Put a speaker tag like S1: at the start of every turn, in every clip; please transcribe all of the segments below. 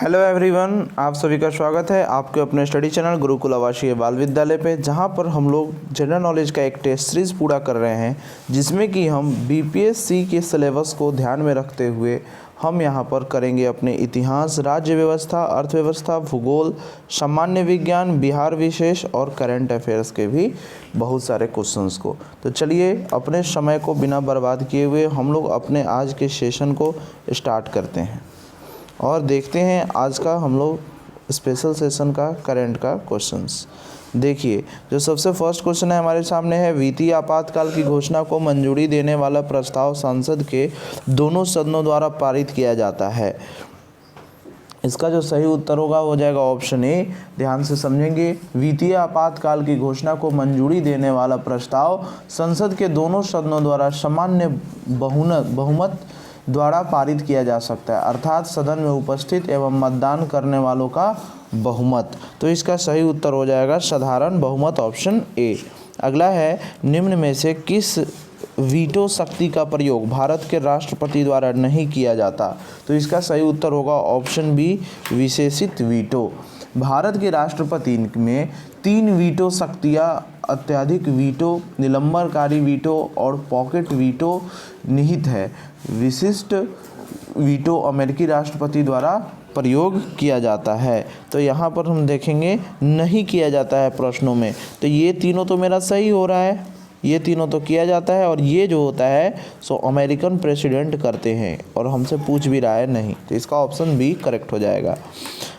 S1: Hello everyone, आप सभी का स्वागत है आपके अपने स्टडी चैनल गुरुकुल आवासीय बाल विद्यालय पे, जहां पर हम लोग जनरल नॉलेज का एक टेस्ट सीरीज़ पूरा कर रहे हैं, जिसमें कि हम बीपीएससी के सिलेबस को ध्यान में रखते हुए हम यहां पर करेंगे अपने इतिहास, राज्य व्यवस्था, अर्थव्यवस्था, भूगोल, सामान्य विज्ञान, बिहार विशेष और करंट अफेयर्स के भी बहुत सारे क्वेश्चंस को। तो चलिए अपने समय को बिना बर्बाद किए हुए हम लोग अपने आज के सेशन को स्टार्ट करते हैं और देखते हैं आज का हम लोग स्पेशल सेशन का करंट का क्वेश्चंस। देखिए, जो सबसे फर्स्ट क्वेश्चन है हमारे सामने है, वित्तीय आपातकाल की घोषणा को मंजूरी देने वाला प्रस्ताव संसद के दोनों सदनों द्वारा पारित किया जाता है। इसका जो सही उत्तर होगा हो जाएगा ऑप्शन ए। ध्यान से समझेंगे, वित्तीय आपातकाल की घोषणा को मंजूरी देने वाला प्रस्ताव संसद के दोनों सदनों द्वारा सामान्य बहुमत द्वारा पारित किया जा सकता है, अर्थात सदन में उपस्थित एवं मतदान करने वालों का बहुमत। तो इसका सही उत्तर हो जाएगा साधारण बहुमत, ऑप्शन ए। अगला है, निम्न में से किस वीटो शक्ति का प्रयोग भारत के राष्ट्रपति द्वारा नहीं किया जाता? तो इसका सही उत्तर होगा ऑप्शन बी, विशेषित वीटो। भारत के राष्ट्रपति में 3 वीटो शक्तियाँ अत्यधिक वीटो, निलंबनकारी वीटो और पॉकेट वीटो निहित है। विशिष्ट वीटो अमेरिकी राष्ट्रपति द्वारा प्रयोग किया जाता है। तो यहाँ पर हम देखेंगे नहीं किया जाता है प्रश्नों में, तो ये तीनों तो मेरा सही हो रहा है, ये तीनों तो किया जाता है, और ये जो होता है सो अमेरिकन प्रेसिडेंट करते हैं और हमसे पूछ भी रहा है नहीं, तो इसका ऑप्शन बी करेक्ट हो जाएगा।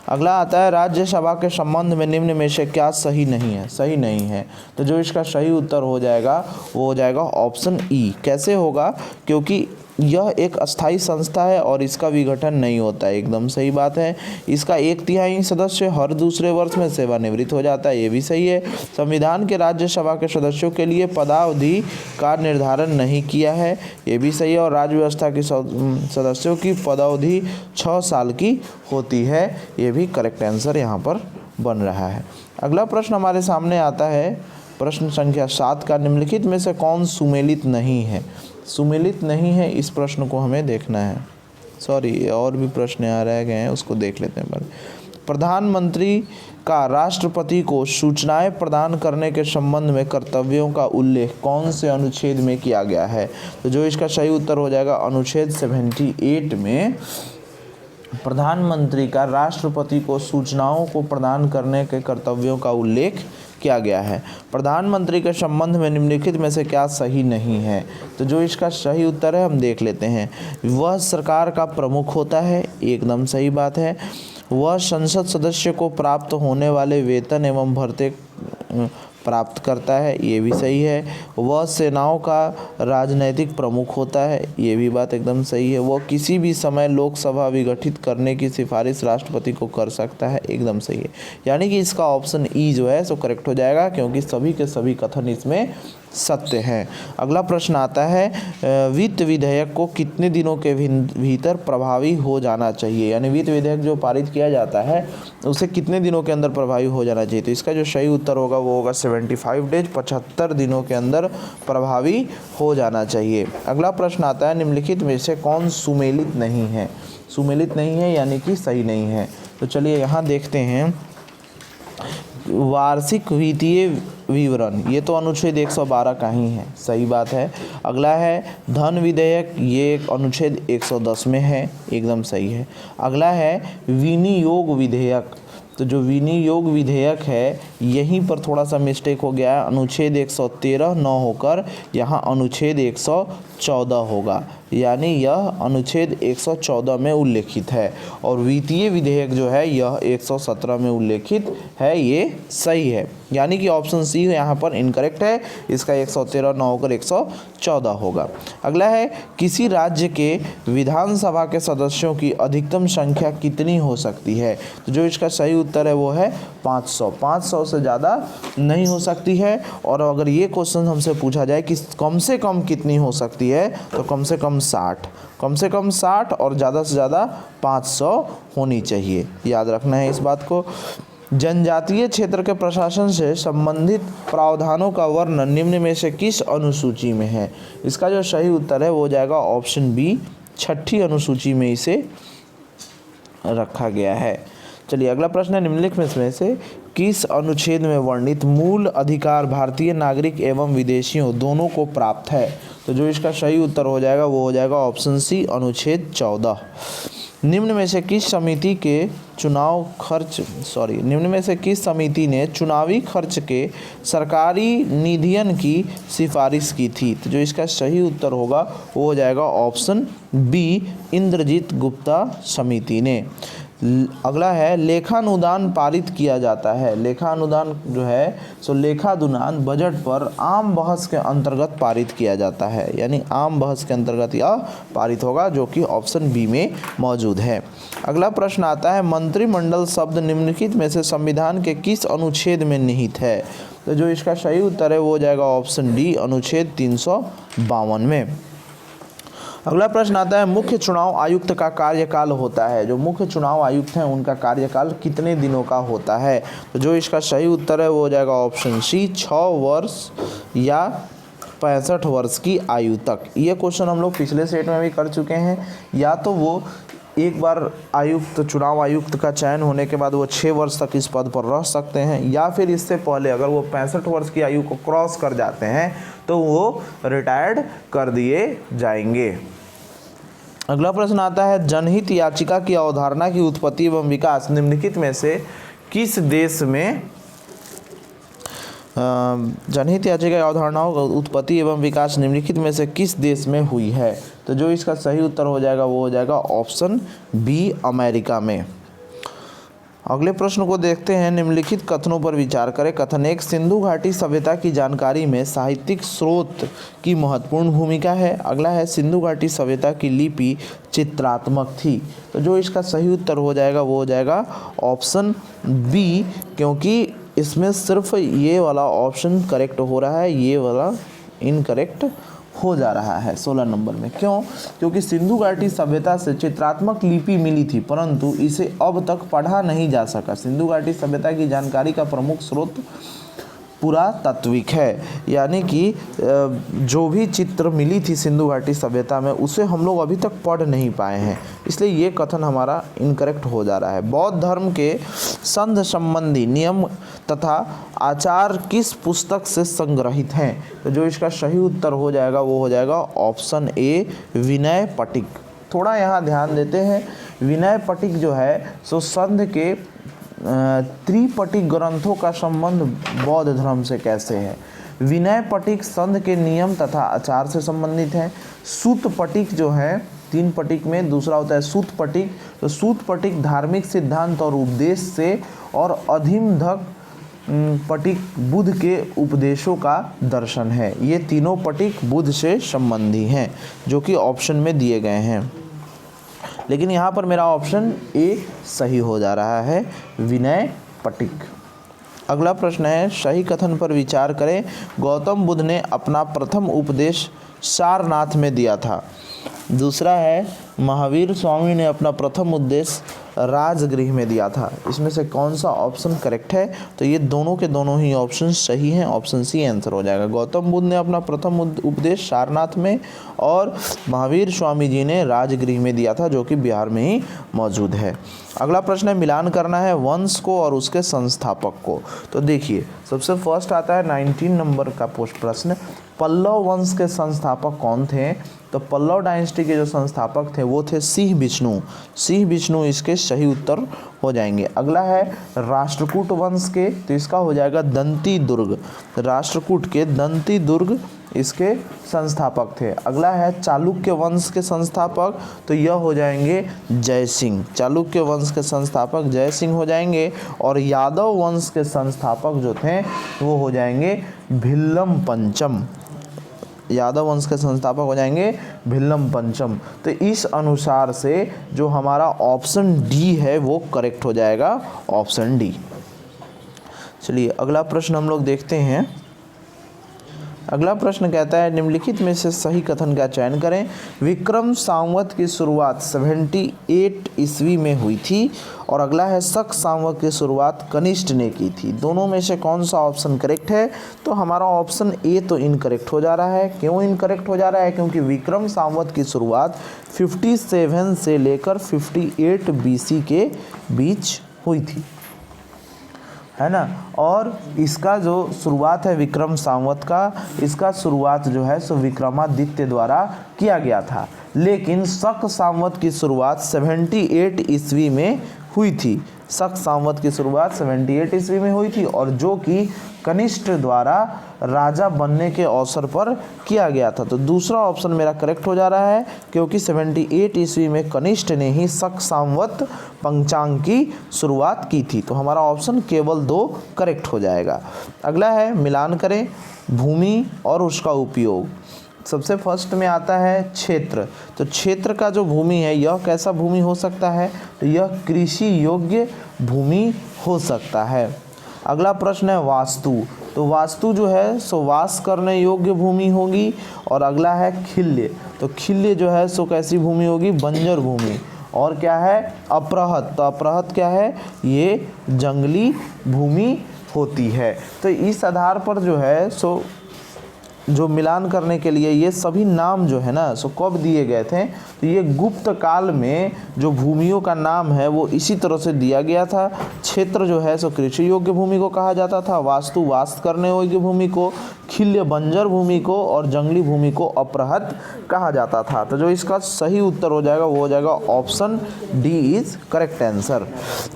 S1: अगला आता है, राज्यसभा के संबंध में निम्न में से क्या सही नहीं है? सही नहीं है, तो जो इसका सही उत्तर हो जाएगा वो हो जाएगा ऑप्शन ई। कैसे होगा? क्योंकि यह एक अस्थायी संस्था है और इसका विघटन नहीं होता है, एकदम सही बात है। इसका 1/3 सदस्य हर दूसरे वर्ष में सेवानिवृत्त हो जाता है, ये भी सही है। संविधान के राज्यसभा के सदस्यों के लिए पदावधि का निर्धारण नहीं किया है, ये भी सही है। और राज्य व्यवस्था के सदस्यों की पदावधि 6 साल की होती है, ये भी करेक्ट आंसर यहाँ पर बन रहा है। अगला प्रश्न हमारे सामने आता है, प्रश्न संख्या 7 का, निम्नलिखित में से कौन सुमेलित नहीं है? सुमेलित नहीं है, इस प्रश्न को हमें देखना है। सॉरी, और भी प्रश्न आ रह गए हैं, उसको देख लेते हैं पहले। प्रधानमंत्री का राष्ट्रपति को सूचनाएं प्रदान करने के संबंध में कर्तव्यों का उल्लेख कौन से अनुच्छेद में किया गया है? तो जो इसका सही उत्तर हो जाएगा अनुच्छेद 78 में प्रधानमंत्री का राष्ट्रपति को सूचनाओं को प्रदान करने के कर्तव्यों का उल्लेख किया गया है। प्रधानमंत्री के संबंध में निम्नलिखित में से क्या सही नहीं है? तो जो इसका सही उत्तर है हम देख लेते हैं। वह सरकार का प्रमुख होता है, एकदम सही बात है। वह संसद सदस्य को प्राप्त होने वाले वेतन एवं भत्ते प्राप्त करता है, ये भी सही है। वह सेनाओं का राजनैतिक प्रमुख होता है, ये भी बात एकदम सही है। वह किसी भी समय लोकसभा विघटित करने की सिफारिश राष्ट्रपति को कर सकता है, एकदम सही है। यानी कि इसका ऑप्शन ई जो है सो करेक्ट हो जाएगा, क्योंकि सभी के सभी कथन इसमें सत्य हैं। अगला प्रश्न आता है, वित्त विधेयक को कितने दिनों के भीतर प्रभावी हो जाना चाहिए? यानी वित्त विधेयक जो पारित किया जाता है उसे कितने दिनों के अंदर प्रभावी हो जाना चाहिए? तो इसका जो सही उत्तर होगा वो होगा 75 डेज, 75 दिनों के अंदर प्रभावी हो जाना चाहिए। अगला प्रश्न आता है, निम्नलिखित में से कौन सुमेलित नहीं है? सुमेलित नहीं है यानी कि सही नहीं है। तो चलिए यहाँ देखते हैं, वार्षिक वित्तीय विवरण, ये तो अनुच्छेद 112 का ही है, सही बात है। अगला है धन विधेयक, ये अनुच्छेद 110 में है, एकदम सही है। अगला है विनियोग विधेयक, तो जो विनियोग विधेयक है यहीं पर थोड़ा सा मिस्टेक हो गया है, अनुच्छेद 113 न होकर यहाँ अनुच्छेद 114 होगा, यानी यह अनुच्छेद 114 में उल्लेखित है और वित्तीय विधेयक जो है यह 117 में उल्लेखित है, ये सही है। यानी कि ऑप्शन सी यहाँ पर इनकरेक्ट है, इसका 113 न होकर 114 होगा। अगला है, किसी राज्य के विधानसभा के सदस्यों की अधिकतम संख्या कितनी हो सकती है? तो जो इसका सही उत्तर है वो है 500। 500 से ज़्यादा नहीं हो सकती है। और अगर ये क्वेश्चन हमसे पूछा जाए कि कम से कम कितनी हो सकती है, तो कम से कम 60, कम से कम 60 और ज़्यादा से ज़्यादा 500 होनी चाहिए, याद रखना है इस बात को। जनजातीय क्षेत्र के प्रशासन से संबंधित प्रावधानों का वर्णन निम्न में से किस अनुसूची में है? इसका जो सही उत्तर है वो हो जाएगा ऑप्शन बी, 6ठी अनुसूची में इसे रखा गया है। चलिए अगला प्रश्न है, निम्नलिखित में से किस अनुच्छेद में वर्णित मूल अधिकार भारतीय नागरिक एवं विदेशियों दोनों को प्राप्त है? तो जो इसका सही उत्तर हो जाएगा वो हो जाएगा ऑप्शन सी, अनुच्छेद 14। निम्न में से किस समिति ने चुनावी खर्च के सरकारी निधियन की सिफारिश की थी? तो जो इसका सही उत्तर होगा वो हो जाएगा ऑप्शन बी, इंद्रजीत गुप्ता समिति ने। अगला है, लेखानुदान पारित किया जाता है। लेखानुदान जो है सो लेखानुदान बजट पर आम बहस के अंतर्गत पारित किया जाता है, यानी आम बहस के अंतर्गत यह पारित होगा, जो कि ऑप्शन बी में मौजूद है। अगला प्रश्न आता है, मंत्रिमंडल शब्द निम्नलिखित में से संविधान के किस अनुच्छेद में निहित है? तो जो इसका सही उत्तर है वो हो जाएगा ऑप्शन डी, अनुच्छेद 352 में। अगला प्रश्न आता है, मुख्य चुनाव आयुक्त का कार्यकाल होता है। जो मुख्य चुनाव आयुक्त हैं उनका कार्यकाल कितने दिनों का होता है? तो जो इसका सही उत्तर है वो हो जाएगा ऑप्शन सी, 6 वर्ष या 65 वर्ष की आयु तक। ये क्वेश्चन हम लोग पिछले सेट में भी कर चुके हैं। या तो वो एक बार चुनाव आयुक्त का चयन होने के बाद वो 6 वर्ष तक इस पद पर रह सकते हैं, या फिर इससे पहले अगर वो 65 वर्ष की आयु को क्रॉस कर जाते हैं तो वो रिटायर्ड कर दिए जाएंगे। अगला प्रश्न आता है, जनहित याचिका की अवधारणा की उत्पत्ति एवं विकास निम्नलिखित में से किस देश में जनहित याचिका की अवधारणाओं का उत्पत्ति एवं विकास निम्नलिखित में से किस देश में हुई है? तो जो इसका सही उत्तर हो जाएगा वो हो जाएगा ऑप्शन बी, अमेरिका में। अगले प्रश्न को देखते हैं, निम्नलिखित कथनों पर विचार करें। कथन 1, सिंधु घाटी सभ्यता की जानकारी में साहित्यिक स्रोत की महत्वपूर्ण भूमिका है। अगला है, सिंधु घाटी सभ्यता की लिपि चित्रात्मक थी। तो जो इसका सही उत्तर हो जाएगा वो हो जाएगा ऑप्शन बी, क्योंकि इसमें सिर्फ ये वाला ऑप्शन करेक्ट हो रहा है, ये वाला इनकरेक्ट हो जा रहा है 16 नंबर में। क्यों? क्योंकि सिंधु घाटी सभ्यता से चित्रात्मक लिपि मिली थी, परंतु इसे अब तक पढ़ा नहीं जा सका। सिंधु घाटी सभ्यता की जानकारी का प्रमुख स्रोत पुरातात्विक है, यानी कि जो भी चित्र मिली थी सिंधु घाटी सभ्यता में उसे हम लोग अभी तक पढ़ नहीं पाए हैं, इसलिए ये कथन हमारा इनकरेक्ट हो जा रहा है। बौद्ध धर्म के संघ संबंधी नियम तथा आचार किस पुस्तक से संग्रहित हैं? तो जो इसका सही उत्तर हो जाएगा वो हो जाएगा ऑप्शन ए, विनय पिटक। थोड़ा यहाँ ध्यान देते हैं, विनय पिटक जो है सो संघ के त्रिपिटक ग्रंथों का संबंध बौद्ध धर्म से कैसे है। विनय पिटक संघ के नियम तथा आचार से संबंधित है। सूत पिटक जो है 3 पिटक में दूसरा होता है सूत पिटक। तो सूत पिटक धार्मिक सिद्धांत और उपदेश से, और अधिमधक पिटक बुद्ध के उपदेशों का दर्शन है। ये तीनों पिटक बुद्ध से संबंधी हैं, जो कि ऑप्शन में दिए गए हैं। लेकिन यहाँ पर मेरा ऑप्शन ए सही हो जा रहा है, विनय पिटक। अगला प्रश्न है, सही कथन पर विचार करें। गौतम बुद्ध ने अपना प्रथम उपदेश सारनाथ में दिया था। दूसरा है, महावीर स्वामी ने अपना प्रथम उपदेश राजगृह में दिया था। इसमें से कौन सा ऑप्शन करेक्ट है? तो ये दोनों के दोनों ही ऑप्शन सही हैं, ऑप्शन सी आंसर हो जाएगा। गौतम बुद्ध ने अपना प्रथम उपदेश सारनाथ में और महावीर स्वामी जी ने राजगृह में दिया था, जो कि बिहार में ही मौजूद है। अगला प्रश्न है, मिलान करना है वंश को और उसके संस्थापक को। तो देखिए, सबसे फर्स्ट आता है 19 नंबर का प्रश्न, पल्लव वंश के संस्थापक कौन थे? तो पल्लव डायनेस्टी के जो संस्थापक थे वो थे सिंह विष्णु। सिंह विष्णु इसके सही उत्तर हो जाएंगे। अगला है राष्ट्रकूट वंश के, तो इसका हो जाएगा दंती दुर्ग। राष्ट्रकूट के दंती दुर्ग इसके संस्थापक थे। अगला है चालुक्य वंश के संस्थापक, तो यह हो जाएंगे जय सिंह। चालुक्य वंश के संस्थापक जय सिंह हो जाएंगे। और यादव वंश के संस्थापक जो थे वो हो जाएंगे भिल्लम पंचम। यादव वंश के संस्थापक हो जाएंगे भिल्लम पंचम। तो इस अनुसार से जो हमारा ऑप्शन डी है वो करेक्ट हो जाएगा, ऑप्शन डी। चलिए अगला प्रश्न हम लोग देखते हैं। अगला प्रश्न कहता है निम्नलिखित में से सही कथन का चयन करें। विक्रम संवत की शुरुआत 78 ईस्वी में हुई थी और अगला है शक संवत की शुरुआत कनिष्ठ ने की थी। दोनों में से कौन सा ऑप्शन करेक्ट है? तो हमारा ऑप्शन ए तो इनकरेक्ट हो जा रहा है। क्यों इनकरेक्ट हो जा रहा है? क्योंकि विक्रम संवत की शुरुआत 57 से लेकर 58 BC के बीच हुई थी, है ना। और इसका जो शुरुआत है विक्रम संवत का, इसका शुरुआत जो है सो विक्रमादित्य द्वारा किया गया था। लेकिन शक संवत की शुरुआत 78 ईस्वी में हुई थी। शक संवत की शुरुआत 78 ईस्वी में हुई थी और जो कि कनिष्ठ द्वारा राजा बनने के अवसर पर किया गया था। तो दूसरा ऑप्शन मेरा करेक्ट हो जा रहा है, क्योंकि 78 ईस्वी में कनिष्ठ ने ही शक संवत पंचांग की शुरुआत की थी। तो हमारा ऑप्शन केवल 2 करेक्ट हो जाएगा। अगला है मिलान करें भूमि और उसका उपयोग। सबसे फर्स्ट में आता है क्षेत्र। तो क्षेत्र का जो भूमि है यह कैसा भूमि हो सकता है? तो यह कृषि योग्य भूमि हो सकता है। अगला प्रश्न है वास्तु। तो वास्तु जो है सो वास करने योग्य भूमि होगी। और अगला है खिल्य। तो खिल्य जो है सो कैसी भूमि होगी? बंजर भूमि। और क्या है? अपरहत। तो अपरहत क्या है? ये जंगली भूमि होती है। तो इस आधार पर जो है सो जो मिलान करने के लिए ये सभी नाम जो है ना सो कब दिए गए थे? तो ये गुप्त काल में जो भूमियों का नाम है वो इसी तरह से दिया गया था। क्षेत्र जो है सो कृषि योग्य भूमि को कहा जाता था, वास्तु वास करने योग्य भूमि को, खिल्य बंजर भूमि को और जंगली भूमि को अपरहत कहा जाता था। तो जो इसका सही उत्तर हो जाएगा वो हो जाएगा option D is correct answer.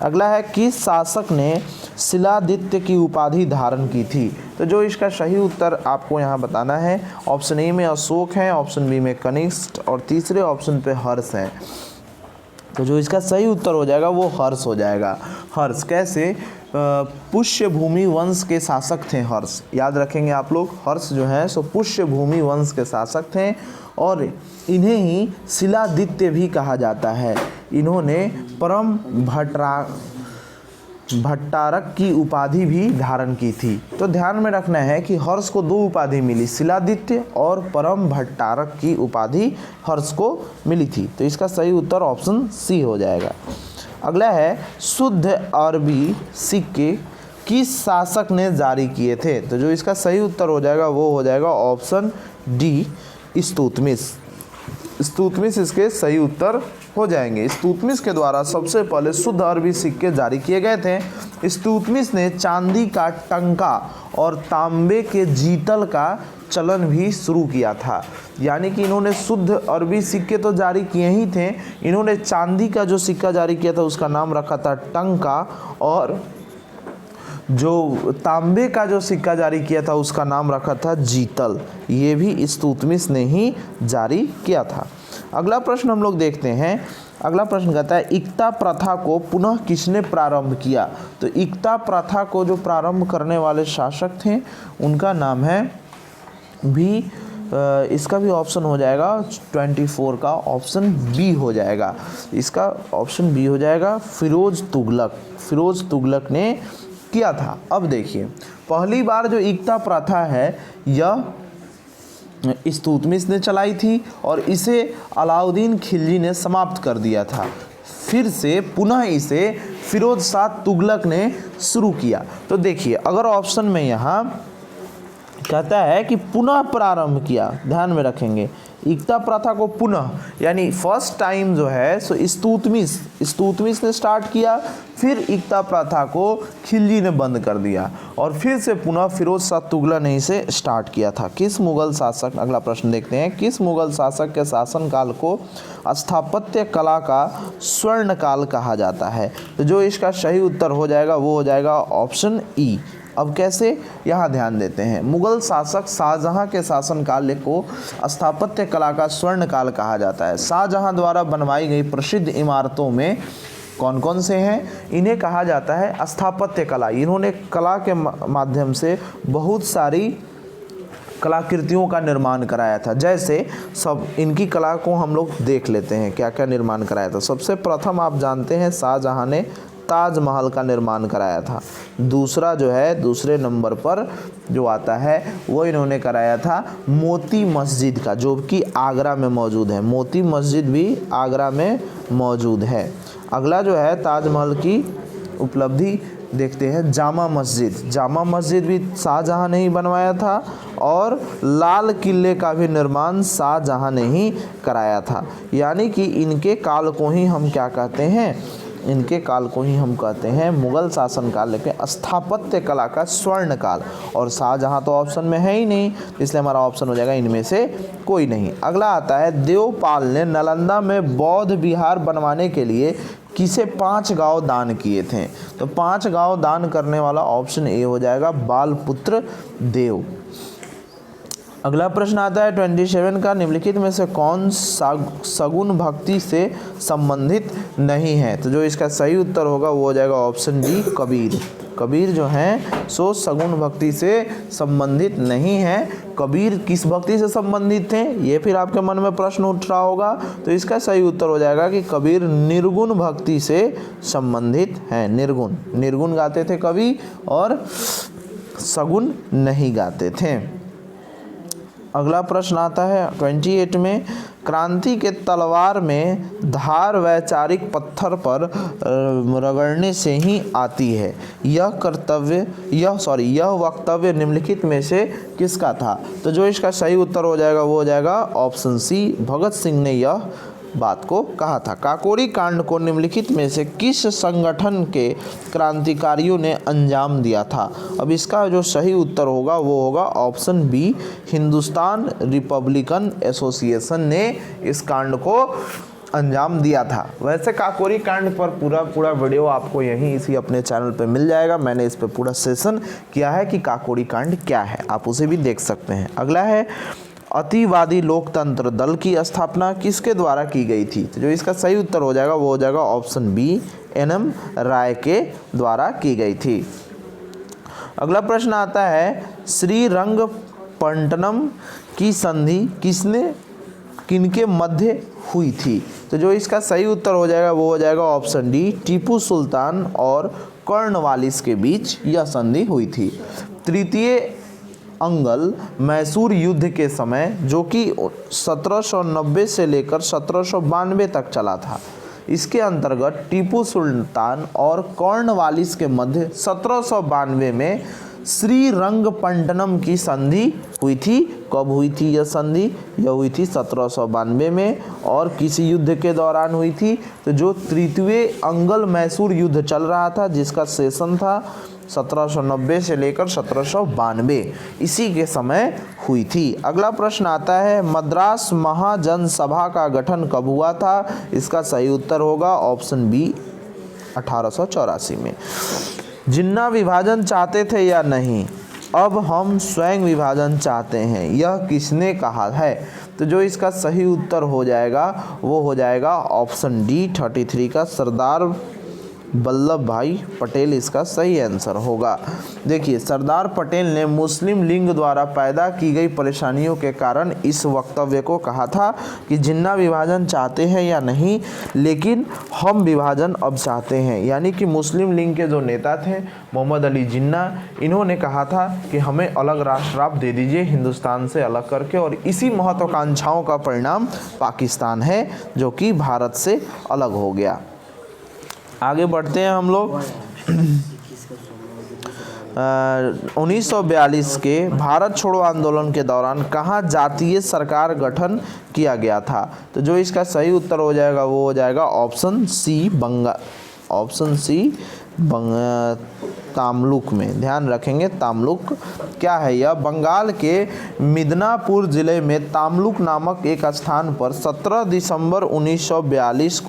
S1: अगला है किस शासक ने शिलादित्य की उपाधि धारण की थी? तो जो इसका सही उत्तर आपको यहाँ बताना है, ऑप्शन ए में अशोक है, ऑप्शन बी में कनिष्ठ और तीसरे ऑप्शन पे हर्ष है। तो जो इसका सही उत्तर हो जाएगा वो हर्ष हो जाएगा। हर्ष कैसे? पुष्यभूमि वंश के शासक थे हर्ष, याद रखेंगे आप लोग। हर्ष जो है सो पुष्यभूमि वंश के शासक थे और इन्हें ही शिलादित्य भी कहा जाता है। इन्होंने परम भट्टारक की उपाधि भी धारण की थी। तो ध्यान में रखना है कि हर्ष को 2 उपाधि मिली, शिलादित्य और परम भट्टारक की उपाधि हर्ष को मिली थी। तो इसका सही उत्तर ऑप्शन सी हो जाएगा। अगला है शुद्ध अरबी सिक्के किस शासक ने जारी किए थे? तो जो इसका सही उत्तर हो जाएगा वो हो जाएगा ऑप्शन डी इल्तुतमिश। इल्तुतमिश इसके सही उत्तर हो जाएंगे। इल्तुतमिश के द्वारा सबसे पहले शुद्ध अरबी सिक्के जारी किए गए थे। इल्तुतमिश ने चांदी का टंका और तांबे के जीतल का चलन भी शुरू किया था। यानी कि इन्होंने शुद्ध अरबी सिक्के तो जारी किए ही थे, इन्होंने चांदी का जो सिक्का जारी किया था उसका नाम रखा था टंका और जो तांबे का जो सिक्का जारी किया था उसका नाम रखा था जीतल। ये भी इल्तुतमिश ने ही जारी किया था। अगला प्रश्न हम लोग देखते हैं। अगला प्रश्न कहता है इक्ता प्रथा को पुनः किसने प्रारंभ किया? तो इक्ता प्रथा को जो प्रारंभ करने वाले शासक थे उनका नाम है भी, इसका भी ऑप्शन हो जाएगा 24 का ऑप्शन बी हो जाएगा। इसका ऑप्शन बी हो जाएगा फिरोज तुगलक। फिरोज तुगलक ने किया था। अब देखिए पहली बार जो इक्ता प्रथा है यह इल्तुतमिश ने चलाई थी और इसे अलाउद्दीन खिलजी ने समाप्त कर दिया था। फिर से पुनः इसे फिरोज शाह तुगलक ने शुरू किया। तो देखिए अगर ऑप्शन में यहाँ कहता है कि पुनः प्रारंभ किया, ध्यान में रखेंगे इक्ता प्रथा को पुनः यानी फर्स्ट टाइम जो है सो इल्तुतमिश ने स्टार्ट किया, फिर इक्ता प्रथा को खिलजी ने बंद कर दिया और फिर से पुनः फिरोज शाह तुगलक ने इसे स्टार्ट किया था। किस मुगल शासक, अगला प्रश्न देखते हैं, किस मुगल शासक के शासनकाल को स्थापत्य कला का स्वर्ण काल कहा जाता है? तो जो इसका सही उत्तर हो जाएगा वो हो जाएगा ऑप्शन ई। अब कैसे, यहाँ ध्यान देते हैं। मुगल शासक शाहजहां के शासनकाल को स्थापत्य कला का स्वर्ण काल कहा जाता है। शाहजहां द्वारा बनवाई गई प्रसिद्ध इमारतों में कौन कौन से हैं? इन्हें कहा जाता है स्थापत्य कला। इन्होंने कला के माध्यम से बहुत सारी कलाकृतियों का निर्माण कराया था। जैसे सब इनकी कला को हम लोग देख लेते हैं क्या क्या निर्माण कराया था। सबसे प्रथम आप जानते हैं शाहजहां ने ताजमहल का निर्माण कराया था। दूसरा जो है, दूसरे नंबर पर जो आता है वो इन्होंने कराया था मोती मस्जिद का, जो कि आगरा में मौजूद है। मोती मस्जिद भी आगरा में मौजूद है। अगला जो है ताजमहल की उपलब्धि देखते हैं, जामा मस्जिद। जामा मस्जिद भी शाहजहां ने ही बनवाया था और लाल किले का भी निर्माण शाहजहां ने ही कराया था। यानी कि इनके काल को ही हम क्या कहते हैं, इनके काल को ही हम कहते हैं मुगल शासन काल के स्थापत्य कला का स्वर्ण काल। और शाहजहां तो ऑप्शन में है ही नहीं, इसलिए हमारा ऑप्शन हो जाएगा इनमें से कोई नहीं। अगला आता है देवपाल ने नालंदा में बौद्ध विहार बनवाने के लिए किसे 5 गांव दान किए थे। तो 5 गांव दान करने वाला ऑप्शन ए हो जाएगा बालपुत्र देव। अगला प्रश्न आता है 27 का, निम्नलिखित में से कौन सगुन भक्ति से संबंधित नहीं है। तो जो इसका सही उत्तर होगा वो हो जाएगा ऑप्शन डी कबीर। कबीर जो हैं सो सगुन भक्ति से संबंधित नहीं है। कबीर किस भक्ति से संबंधित थे, ये फिर आपके मन में प्रश्न उठ रहा होगा। तो इसका सही उत्तर हो जाएगा कि कबीर निर्गुण भक्ति से संबंधित हैं। निर्गुण गाते थे कवि और सगुन नहीं गाते थे। अगला प्रश्न आता है 28 में, क्रांति के तलवार में धार वैचारिक पत्थर पर रगड़ने से ही आती है। यह वक्तव्य निम्नलिखित में से किसका था। तो जो इसका सही उत्तर हो जाएगा वो हो जाएगा ऑप्शन सी, भगत सिंह ने यह बात को कहा था। काकोरी कांड को निम्नलिखित में से किस संगठन के क्रांतिकारियों ने अंजाम दिया था। अब इसका जो सही उत्तर होगा वो होगा option B, Hindustan Republican Association ने इस कांड को अंजाम दिया था। वैसे काकोरी कांड पर पूरा वीडियो आपको यहीं इसी अपने चैनल पे मिल जाएगा। मैंने इस पे पूरा सेशन किया है कि काकोरी कांड क्या है, आप उसे भी देख सकते हैं। अगला है अतिवादी लोकतंत्र दल की स्थापना किसके द्वारा की गई थी। तो जो इसका सही उत्तर हो जाएगा वो हो जाएगा ऑप्शन बी, एन.एम. राय के द्वारा की गई थी। अगला प्रश्न आता है, श्रीरंगपट्टनम की संधि किनके मध्य हुई थी। तो जो इसका सही उत्तर हो जाएगा वो हो जाएगा ऑप्शन डी, टीपू सुल्तान और कॉर्नवालिस के बीच यह संधि हुई थी। तृतीय अंगल मैसूर युद्ध के समय, जो कि 1790 से लेकर 1792 तक चला था, इसके अंतर्गत टीपू सुल्तान और कॉर्नवालिस के मध्य 1792 में श्रीरंगपट्टनम की संधि हुई थी। कब हुई थी यह संधि? यह हुई थी 1792 में। और किसी युद्ध के दौरान हुई थी? तो जो तृतीय अंगल मैसूर युद्ध चल रहा था, जिसका सेशन था 1790 से लेकर 1792, इसी के समय हुई थी। अगला प्रश्न आता है, मद्रास महाजनसभा का गठन कब हुआ था। इसका सही उत्तर होगा ऑप्शन बी, 1884 में। जिन्ना विभाजन चाहते थे या नहीं, अब हम स्वयं विभाजन चाहते हैं, यह किसने कहा है। तो जो इसका सही उत्तर हो जाएगा वो हो जाएगा ऑप्शन डी, 33 का सरदार वल्लभ भाई पटेल इसका सही आंसर होगा। देखिए, सरदार पटेल ने मुस्लिम लीग द्वारा पैदा की गई परेशानियों के कारण इस वक्तव्य को कहा था कि जिन्ना विभाजन चाहते हैं या नहीं, लेकिन हम विभाजन अब चाहते हैं। यानी कि मुस्लिम लीग के जो नेता थे मोहम्मद अली जिन्ना, इन्होंने कहा था कि हमें अलग राष्ट्र आप दे दीजिए हिंदुस्तान से अलग करके, और इसी महत्वाकांक्षाओं का परिणाम पाकिस्तान है, जो कि भारत से अलग हो गया। आगे बढ़ते हैं हम लोग। 1942 के भारत छोड़ो आंदोलन के दौरान कहाँ जातीय सरकार गठन किया गया था। तो जो इसका सही उत्तर हो जाएगा वो हो जाएगा ऑप्शन सी, तामलुक में। ध्यान रखेंगे, तामलुक क्या है यह? बंगाल के मिदनापुर जिले में तामलुक नामक एक स्थान पर 17 दिसंबर 1942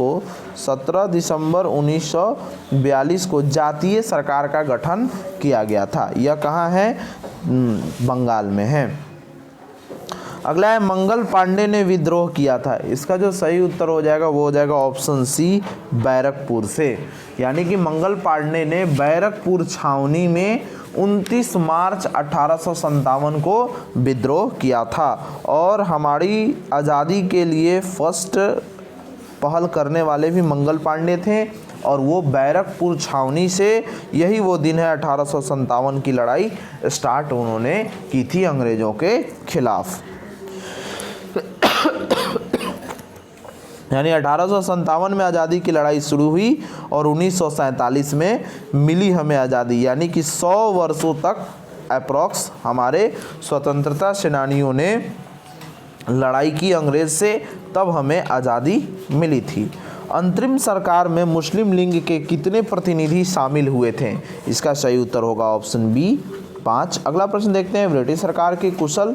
S1: को जातीय सरकार का गठन किया गया था। यह कहाँ है? बंगाल में है। अगला है, मंगल पांडे ने विद्रोह किया था। इसका जो सही उत्तर हो जाएगा वो हो जाएगा ऑप्शन सी, बैरकपुर से। यानी कि मंगल पांडे ने बैरकपुर छावनी में 29 मार्च 1857 को विद्रोह किया था। और हमारी आज़ादी के लिए फर्स्ट पहल करने वाले भी मंगल पांडे थे। और वो बैरकपुर छावनी से। यही वो दिन है 1857 की लड़ाई स्टार्ट उन्होंने की थी अंग्रेज़ों के खिलाफ। यानी 1857 में आज़ादी की लड़ाई शुरू हुई और 1947 में मिली हमें आज़ादी। यानी कि 100 वर्षों तक अप्रॉक्स हमारे स्वतंत्रता सेनानियों ने लड़ाई की अंग्रेज़ से, तब हमें आज़ादी मिली थी। अंतरिम सरकार में मुस्लिम लीग के कितने प्रतिनिधि शामिल हुए थे? इसका सही उत्तर होगा ऑप्शन बी 5। अगला प्रश्न देखते हैं, ब्रिटिश सरकार की कुशल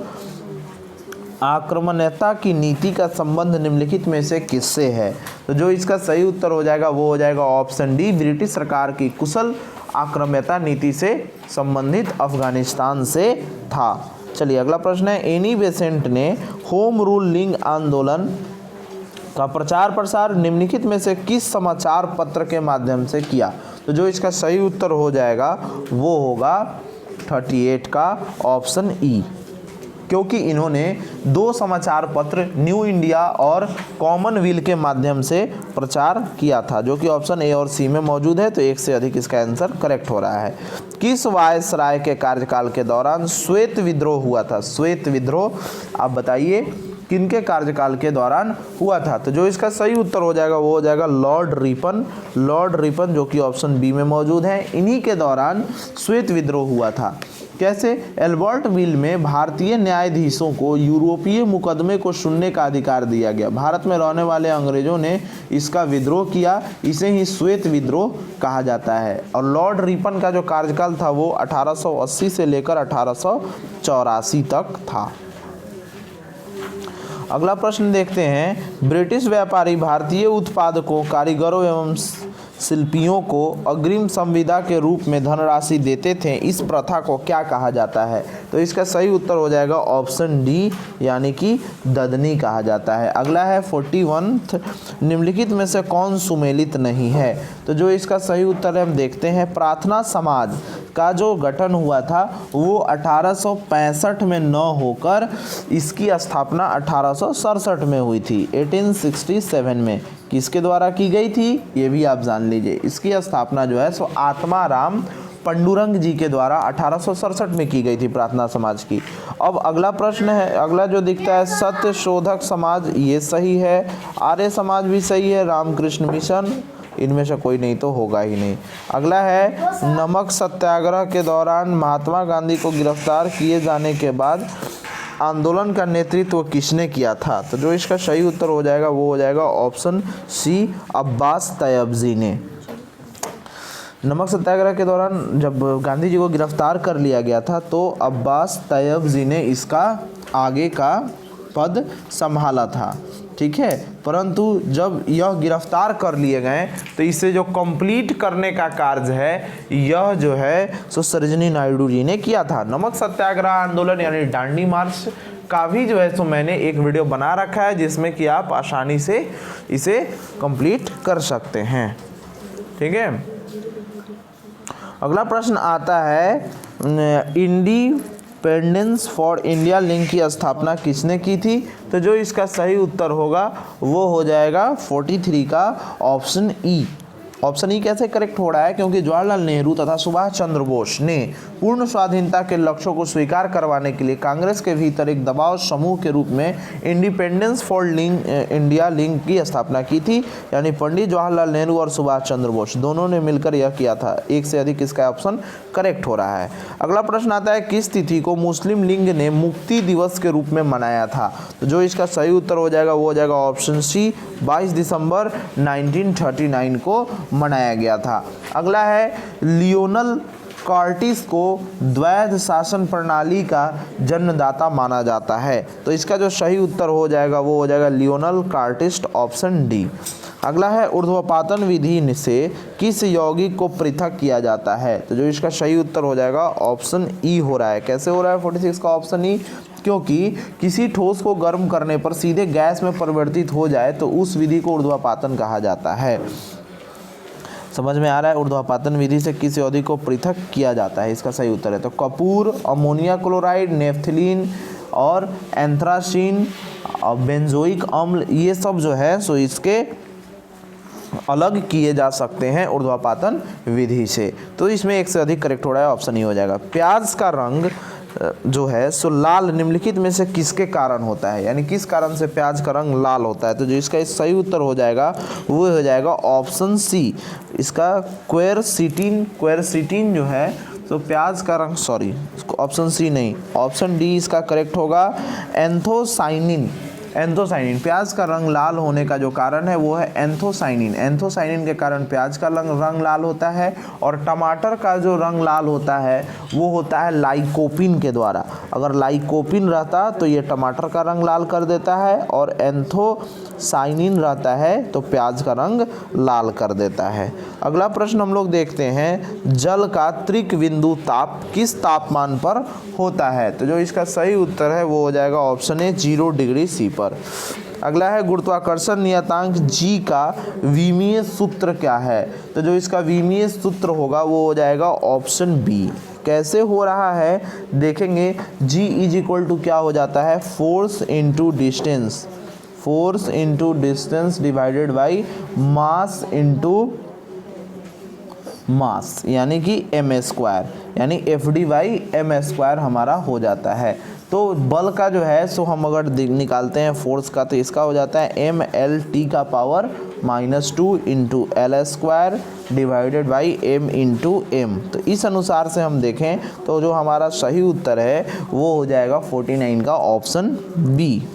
S1: आक्रमणता की नीति का संबंध निम्नलिखित में से किससे है? तो जो इसका सही उत्तर हो जाएगा वो हो जाएगा ऑप्शन डी, ब्रिटिश सरकार की कुशल आक्रमणता नीति से संबंधित अफगानिस्तान से था। चलिए अगला प्रश्न है, एनी बेसेंट ने होम रूल लीग आंदोलन का प्रचार प्रसार निम्नलिखित में से किस समाचार पत्र के माध्यम से किया? तो जो इसका सही उत्तर हो जाएगा वो होगा 38 का ऑप्शन ई, क्योंकि इन्होंने 2 समाचार पत्र न्यू इंडिया और कॉमनवेल्थ के माध्यम से प्रचार किया था, जो कि ऑप्शन ए और सी में मौजूद है। तो एक से अधिक इसका आंसर करेक्ट हो रहा है। किस वायसराय के कार्यकाल के दौरान श्वेत विद्रोह हुआ था? श्वेत विद्रोह आप बताइए किनके कार्यकाल के दौरान हुआ था? तो जो इसका सही उत्तर हो जाएगा वो हो जाएगा लॉर्ड रिपन। लॉर्ड रिपन जो कि ऑप्शन बी में मौजूद है, इन्हीं के दौरान श्वेत विद्रोह हुआ था। कैसे? एल्बर्ट विल में भारतीय न्यायाधीशों को यूरोपीय मुकदमे को सुनने का अधिकार दिया गया। भारत में रहने वाले अंग्रेजों ने इसका विद्रोह किया, इसे ही श्वेत विद्रोह कहा जाता है। और लॉर्ड रिपन का जो कार्यकाल था वो 1880 से लेकर 1884 तक था। अगला प्रश्न देखते हैं, ब्रिटिश व्यापारी भारतीय उत्पादकों, कारीगरों एवं शिल्पियों को अग्रिम संविदा के रूप में धनराशि देते थे, इस प्रथा को क्या कहा जाता है? तो इसका सही उत्तर हो जाएगा ऑप्शन डी, यानी कि ददनी कहा जाता है। अगला है 41, निम्नलिखित में से कौन सुमेलित नहीं है? तो जो इसका सही उत्तर है हम देखते हैं, प्रार्थना समाज का जो गठन हुआ था वो 1865 में न होकर इसकी स्थापना 1867 में हुई थी, 1867 में। किसके द्वारा की गई थी ये भी आप जान लीजिए। इसकी स्थापना जो है सो आत्माराम पंडुरंग जी के द्वारा 1867 में की गई थी प्रार्थना समाज की। अब अगला प्रश्न है, अगला जो दिखता है सत्य शोधक समाज, ये सही है। आर्य समाज भी सही है। रामकृष्ण मिशन, इनमें से कोई नहीं तो होगा ही नहीं। अगला है, नमक सत्याग्रह के दौरान महात्मा गांधी को गिरफ्तार किए जाने के बाद आंदोलन का नेतृत्व किसने किया था? तो जो इसका सही उत्तर हो जाएगा वो हो जाएगा ऑप्शन सी, अब्बास तैयबजी ने। नमक सत्याग्रह के दौरान जब गांधी जी को गिरफ्तार कर लिया गया था तो अब्बास तैयबजी ने इसका आगे का पद संभाला था, ठीक है। परंतु जब यह गिरफ्तार कर लिए गए तो इसे जो कंप्लीट करने का कार्य है यह जो है सो सरोजिनी नायडू जी ने किया था। नमक सत्याग्रह आंदोलन यानी दांडी मार्च का भी जो है सो मैंने एक वीडियो बना रखा है जिसमें कि आप आसानी से इसे कंप्लीट कर सकते हैं, ठीक है। अगला प्रश्न आता है, इंडिपेंडेंस फॉर इंडिया लीग की स्थापना किसने की थी? तो जो इसका सही उत्तर होगा वो हो जाएगा 43 का ऑप्शन ई। ऑप्शन ई कैसे करेक्ट हो रहा है? क्योंकि जवाहरलाल नेहरू तथा सुभाष चंद्र बोस ने पूर्ण स्वाधीनता के लक्ष्यों को स्वीकार करवाने के लिए कांग्रेस के भीतर एक दबाव समूह के रूप में इंडिपेंडेंस फॉर इंडिया लीग की स्थापना की थी। यानी पंडित जवाहरलाल नेहरू और सुभाष चंद्र बोस दोनों ने मिलकर यह किया था। एक से अधिक इसका ऑप्शन करेक्ट हो रहा है। अगला प्रश्न आता है, किस तिथि को मुस्लिम लीग ने मुक्ति दिवस के रूप में मनाया था? तो जो इसका सही उत्तर हो जाएगा वो हो जाएगा ऑप्शन सी, 22 दिसंबर 1939 को मनाया गया था। अगला है, लियोनल कार्टिस को द्वैध शासन प्रणाली का जन्मदाता माना जाता है। तो इसका जो सही उत्तर हो जाएगा वो हो जाएगा लियोनल कार्टिस, ऑप्शन डी। अगला है, ऊर्ध्वपातन विधि से किस यौगिक को पृथक किया जाता है? तो जो इसका सही उत्तर हो जाएगा ऑप्शन ई हो रहा है। कैसे हो रहा है 46 का ऑप्शन ई? क्योंकि किसी ठोस को गर्म करने पर सीधे गैस में परिवर्तित हो जाए तो उस विधि को ऊर्ध्वपातन कहा जाता है। समझ में आ रहा है? ऊर्ध्वपातन विधि से किस यौगिक को पृथक किया जाता है, इसका सही उत्तर है तो कपूर, अमोनिया क्लोराइड, नेफ्थलीन और एंथ्रासीन और बेंजोइक अम्ल, ये सब जो है सो इसके अलग किए जा सकते हैं ऊर्ध्वापातन विधि से। तो इसमें एक से अधिक करेक्ट हो रहा है, ऑप्शन ही हो जाएगा। प्याज का रंग जो है सो लाल निम्नलिखित में से किसके कारण होता है, यानी किस कारण से प्याज का रंग लाल होता है। तो जो इसका सही उत्तर हो जाएगा वो हो जाएगा ऑप्शन सी, इसका क्वेरसिटीन। क्वेरसिटीन जो है तो प्याज का रंग, सॉरी ऑप्शन सी नहीं, ऑप्शन डी इसका करेक्ट होगा, एंथोसाइनिन। एंथोसाइनिन, प्याज का रंग लाल होने का जो कारण है वो है एंथोसाइनिन। एंथोसाइनिन के कारण प्याज का रंग लाल होता है। और टमाटर का जो रंग लाल होता है वो होता है लाइकोपिन के द्वारा। अगर लाइकोपिन रहता तो ये टमाटर का रंग लाल कर देता है, और एंथोसाइनिन रहता है तो प्याज का रंग लाल कर देता है। अगला प्रश्न हम लोग देखते हैं, जल का त्रिक बिंदु ताप किस तापमान पर होता है। तो जो इसका सही उत्तर है वो हो जाएगा ऑप्शन ए, 0 डिग्री सी पर। अगला है, गुरुत्वाकर्षण नियतांक जी का विमीय सूत्र क्या है। तो जो इसका विमीय सूत्र होगा वो हो जाएगा ऑप्शन बी। कैसे हो रहा है देखेंगे, जी इज इक्वल टू क्या हो जाता है, force into distance. Force into distance divided by mass into mass, यानी कि m², यानी FD/m² हमारा हो जाता है। तो बल का जो है सो हम अगर निकालते हैं फोर्स का, तो इसका हो जाता है mLT का power -2 into L² divided by m into m। तो इस अनुसार से हम देखें तो जो हमारा सही उत्तर है वो हो जाएगा 49 का ऑप्शन बी।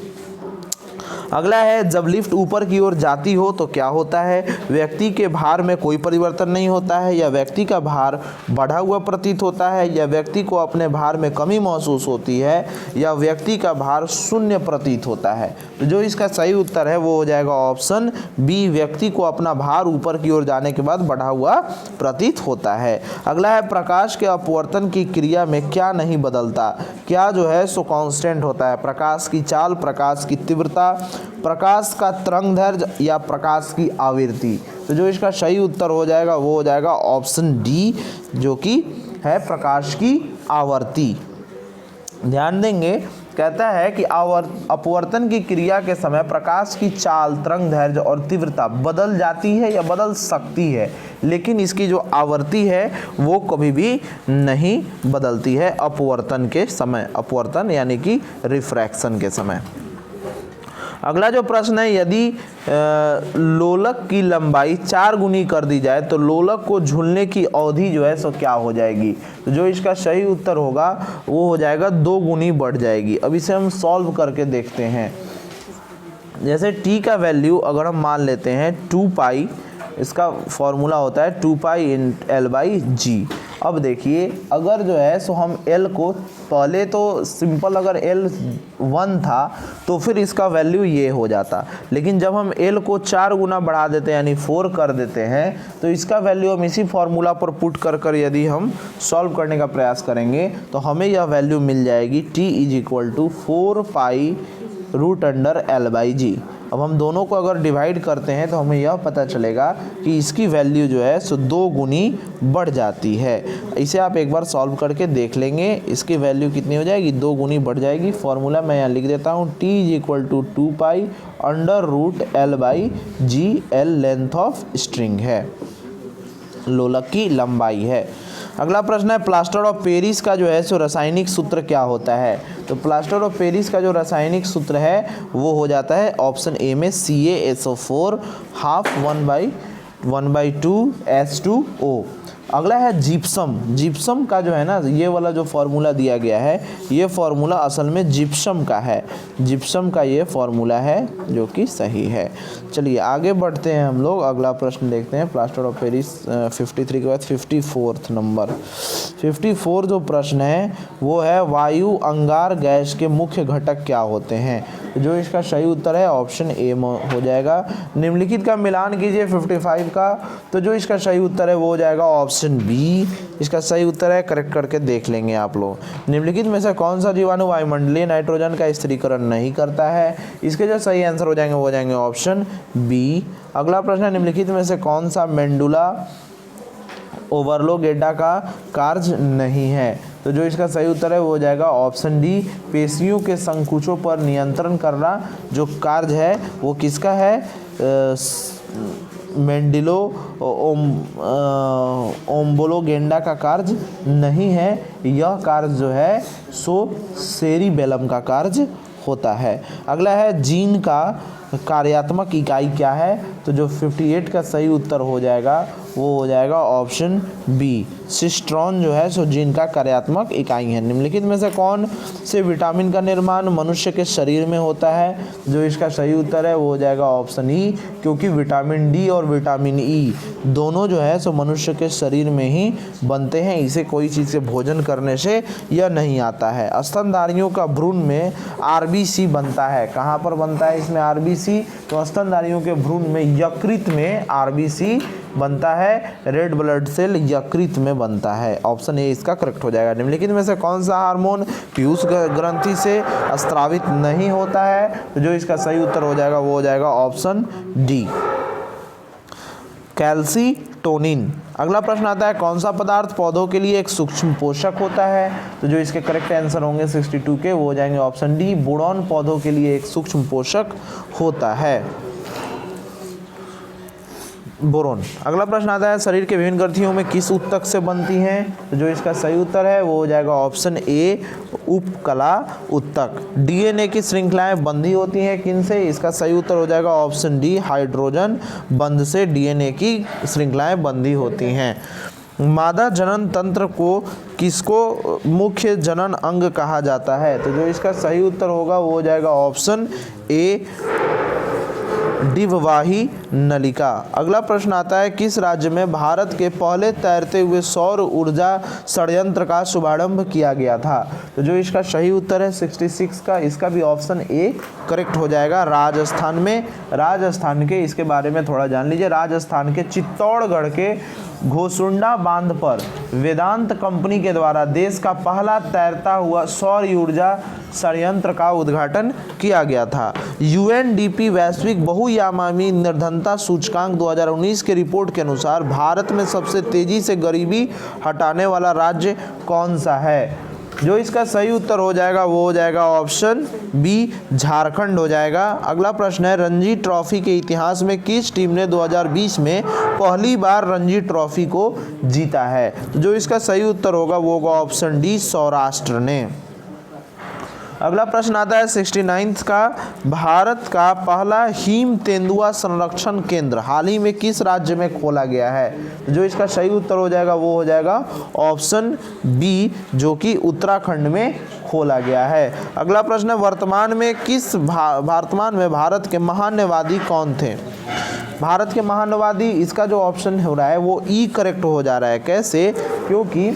S1: अगला है, जब लिफ्ट ऊपर की ओर जाती हो तो क्या होता है। व्यक्ति के भार में कोई परिवर्तन नहीं होता है, या व्यक्ति का भार बढ़ा हुआ प्रतीत होता है, या व्यक्ति को अपने भार में कमी महसूस होती है, या व्यक्ति का भार शून्य प्रतीत होता है। तो जो इसका सही उत्तर है वो हो जाएगा ऑप्शन बी, व्यक्ति को अपना भार ऊपर की ओर जाने के बाद बढ़ा हुआ प्रतीत होता है। अगला है, प्रकाश के अपवर्तन की क्रिया में क्या नहीं बदलता। क्या जो है सो कांस्टेंट होता है, प्रकाश की चाल, प्रकाश की तीव्रता, प्रकाश का तरंगदैर्घ्य, या प्रकाश की आवृत्ति। तो जो इसका सही उत्तर हो जाएगा वो हो जाएगा ऑप्शन डी, जो कि है प्रकाश की आवर्ती। ध्यान देंगे, कहता है कि अपवर्तन की क्रिया के समय प्रकाश की चाल, तरंगदैर्घ्य और तीव्रता बदल जाती है या बदल सकती है, लेकिन इसकी जो आवृत्ति है वो कभी भी नहीं बदलती है अपवर्तन के समय। अपवर्तन यानी कि रिफ्रैक्शन के समय। अगला जो प्रश्न है, यदि लोलक की लंबाई 4 गुनी कर दी जाए तो लोलक को झूलने की अवधि जो है सो क्या हो जाएगी। तो जो इसका सही उत्तर होगा वो हो जाएगा 2 गुनी बढ़ जाएगी। अब इसे हम सॉल्व करके देखते हैं। जैसे t का वैल्यू अगर हम मान लेते हैं 2 पाई, इसका फॉर्मूला होता है 2 पाई L/g। अब देखिए, अगर जो है सो हम L को पहले तो सिंपल अगर L 1 था तो फिर इसका वैल्यू ये हो जाता, लेकिन जब हम L को 4 गुना बढ़ा देते हैं यानी 4 कर देते हैं तो इसका वैल्यू हम इसी फॉर्मूला पर पुट कर यदि हम सॉल्व करने का प्रयास करेंगे तो हमें यह वैल्यू मिल जाएगी, t = 4 पाई √L/g। अब हम दोनों को अगर डिवाइड करते हैं तो हमें यह पता चलेगा कि इसकी वैल्यू जो है सो 2 गुनी बढ़ जाती है। इसे आप एक बार सॉल्व करके देख लेंगे, इसकी वैल्यू कितनी हो जाएगी, 2 गुनी बढ़ जाएगी। फॉर्मूला मैं यहाँ लिख देता हूँ, t = 2 pi √L/g। L length of string है, लोलक की लंबाई है। अगला प्रश्न है, प्लास्टर ऑफ पेरिस का जो है सो रासायनिक सूत्र क्या होता है। तो प्लास्टर ऑफ पेरिस का जो रासायनिक सूत्र है वो हो जाता है ऑप्शन ए में CaSO4 ½ 1/2H2O। अगला है जिप्सम। जिप्सम का जो है ना, ये वाला जो फॉर्मूला दिया गया है ये फॉर्मूला असल में जिप्सम का है। जिप्सम का ये फॉर्मूला है जो कि सही है। चलिए आगे बढ़ते हैं हम लोग, अगला प्रश्न देखते हैं। प्लास्टर ऑफ पेरिस 53 के बाद 54 नंबर 54 जो प्रश्न है वो है, वायु अंगार गैस के मुख्य घटक क्या होते हैं। जो इसका सही उत्तर है ऑप्शन ए हो जाएगा। निम्नलिखित का मिलान कीजिए 55 का। तो जो इसका सही उत्तर है वो हो जाएगा ऑप्शन बी, इसका सही उत्तर है। करेक्ट करके देख लेंगे आप लोग। निम्नलिखित में से कौन सा जीवाणु वायुमंडलीय नाइट्रोजन का स्थिरीकरण नहीं करता है। इसके जो सही आंसर हो जाएंगे वो हो जाएंगे ऑप्शन बी। अगला प्रश्न है, निम्नलिखित में से कौन सा मेंडुला ओवरलोगेडा का कार्य नहीं है। तो जो इसका सही उत्तर है वो हो जाएगा ऑप्शन डी, पेशियों के संकुचों पर नियंत्रण करना जो कार्य है वो किसका है, मेंडिलो ओम्बोलोगेंडा का कार्य नहीं है, यह कार्य जो है सो सेरिबेलम का कार्य होता है। अगला है जीन का कार्यात्मक इकाई क्या है, तो जो 58 का सही उत्तर हो जाएगा वो हो जाएगा ऑप्शन बी, सिस्ट्रॉन जो है सो जीन का कार्यात्मक इकाई है। निम्नलिखित में से कौन से विटामिन का निर्माण मनुष्य के शरीर में होता है, जो इसका सही उत्तर है वो हो जाएगा ऑप्शन ई, क्योंकि विटामिन डी और विटामिन ई दोनों जो है सो मनुष्य के शरीर में ही बनते हैं, इसे कोई चीज़ से भोजन करने से यह नहीं आता है। स्तनधारियों का भ्रूण में आरबीसी बनता है, कहाँ पर बनता है इसमें आरबीसी, तो स्तनधारियों के भ्रूण में यकृत में आरबीसी बनता है, रेड ब्लड सेल यकृत में बनता है। ऑप्शन ए इसका करेक्ट हो जाएगा। निम्नलिखित में से कौन सा हार्मोन पीयूष ग्रंथि से स्रावित नहीं होता है, तो जो इसका सही उत्तर हो जाएगा वो हो जाएगा ऑप्शन डी, कैल्सीटोनिन। अगला प्रश्न आता है कौन सा पदार्थ पौधों के लिए एक सूक्ष्म पोषक होता है, तो जो इसके करेक्ट आंसर होंगे 62 के वो हो जाएंगे ऑप्शन डी, बोरॉन पौधों के लिए एक सूक्ष्म पोषक होता है, बोरोन। अगला प्रश्न आता है शरीर के विभिन्न ग्रंथियों में किस ऊतक से बनती हैं, तो जो इसका सही उत्तर है वो हो जाएगा ऑप्शन ए, उपकला ऊतक। डीएनए की श्रृंखलाएं बंधी होती हैं किन से, इसका सही उत्तर हो जाएगा ऑप्शन डी, हाइड्रोजन बंध से डीएनए की श्रृंखलाएं बंधी होती हैं। मादा जनन तंत्र को किसको मुख्य जनन अंग कहा जाता है, तो जो इसका सही उत्तर होगा वो हो जाएगा ऑप्शन ए, डिंबवाही नलिका। अगला प्रश्न आता है किस राज्य में भारत के पहले तैरते हुए सौर ऊर्जा संयंत्र का शुभारंभ किया गया था, तो जो इसका सही उत्तर है 66 का, इसका भी ऑप्शन ए करेक्ट हो जाएगा, राजस्थान में। राजस्थान के इसके बारे में थोड़ा जान लीजिए। राजस्थान के चित्तौड़गढ़ के घोसुंडा बांध पर वेदांत कंपनी के द्वारा देश का पहला तैरता हुआ सौर ऊर्जा संयंत्र का उद्घाटन किया गया था। यूएनडीपी वैश्विक बहुआयामी निर्धनता सूचकांक 2019 के रिपोर्ट के अनुसार भारत में सबसे तेजी से गरीबी हटाने वाला राज्य कौन सा है, जो इसका सही उत्तर हो जाएगा वो हो जाएगा ऑप्शन बी, झारखंड हो जाएगा। अगला प्रश्न है रणजी ट्रॉफी के इतिहास में किस टीम ने 2020 में पहली बार रणजी ट्रॉफी को जीता है, तो जो इसका सही उत्तर होगा वो होगा ऑप्शन डी, सौराष्ट्र ने। अगला प्रश्न आता है 69 का, भारत का पहला हिम तेंदुआ संरक्षण केंद्र हाल ही में किस राज्य में खोला गया है, जो इसका सही उत्तर हो जाएगा वो हो जाएगा ऑप्शन बी, जो कि उत्तराखंड में खोला गया है। अगला प्रश्न है वर्तमान में भारत के महान्यवादी कौन थे, भारत के महान्यवादी, इसका जो ऑप्शन हो रहा है वो ई करेक्ट हो जा रहा है। कैसे, क्योंकि